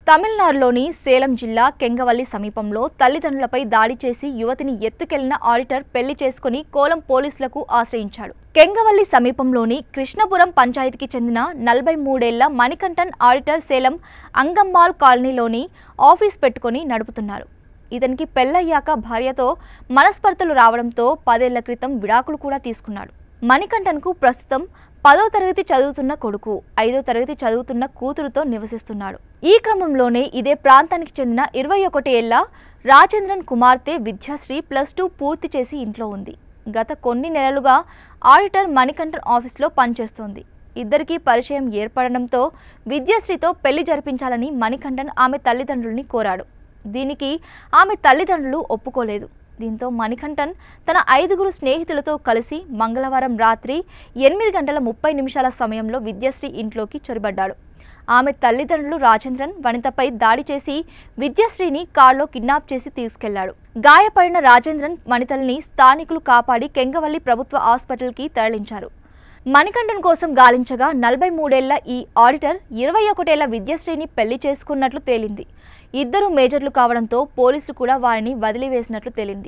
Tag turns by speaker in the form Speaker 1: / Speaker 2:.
Speaker 1: తమిళనాడులోని సేలం జిల్లా కెంగవల్లి సమీపంలో తల్లిదండ్రులపై దాడి చేసి యువతిని ఎత్తుకెళ్లిన ఆడిటర్ పెళ్లి చేసుకుని కోలం పోలీసులకు ఆశ్రయించాడు. కెంగవల్లి సమీపంలోని కృష్ణపురం పంచాయతీకి చెందిన 43 ఏళ్ల మణికంఠన్ ఆడిటర్ సేలం అంగమ్మాల్ కాలనీలోని ఆఫీస్ పెట్టుకుని నడుపుతున్నారు. ఇతనికి పెళ్లయ్యాక భార్యతో మనస్పర్ధలు రావడంతో 10 ఏళ్ల క్రితం విడాకులు కూడా తీసుకున్నాడు. మణికంఠన్కు ప్రస్తుతం 10వ తరగతి చదువుతున్న కొడుకు, 5వ తరగతి చదువుతున్న కూతురుతో నివసిస్తున్నాడు. ఈ క్రమంలోనే ఇదే ప్రాంతానికి చెందిన 21 ఏళ్ల రాజేంద్రన్ కుమార్తె విద్యాశ్రీ +2 పూర్తి చేసి ఇంట్లో ఉంది. గత కొన్ని నెలలుగా ఆడిటర్ మణికంఠన్ ఆఫీస్లో పనిచేస్తోంది. ఇద్దరికీ పరిచయం ఏర్పడడంతో విద్యాశ్రీతో పెళ్లి జరిపించాలని మణికంఠన్ ఆమె తల్లిదండ్రుల్ని కోరాడు. దీనికి ఆమె తల్లిదండ్రులు ఒప్పుకోలేదు. దీంతో మణికంఠన్ తన 5గురు స్నేహితులతో కలిసి మంగళవారం రాత్రి 8:30 సమయంలో విద్యాశ్రీ ఇంట్లోకి చొరబడ్డాడు. ఆమె తల్లిదండ్రులు రాజేంద్రన్ వనితపై దాడి చేసి విద్యాశ్రీని కారులో కిడ్నాప్ చేసి తీసుకెళ్లాడు. గాయపడిన రాజేంద్రన్ వనితల్ని స్థానికులు కాపాడి కెంగవల్లి ప్రభుత్వ హాస్పిటల్కి తరలించారు. మణికంఠన్ కోసం గాలించగా 43 ఏళ్ల ఈ ఆడిటర్ 21 ఏళ్ల విద్యాశ్రీని పెళ్లి చేసుకున్నట్లు తేలింది. ఇద్దరు మేజర్లు కావడంతో పోలీసులు కూడా వారిని వదిలివేసినట్లు తేలింది.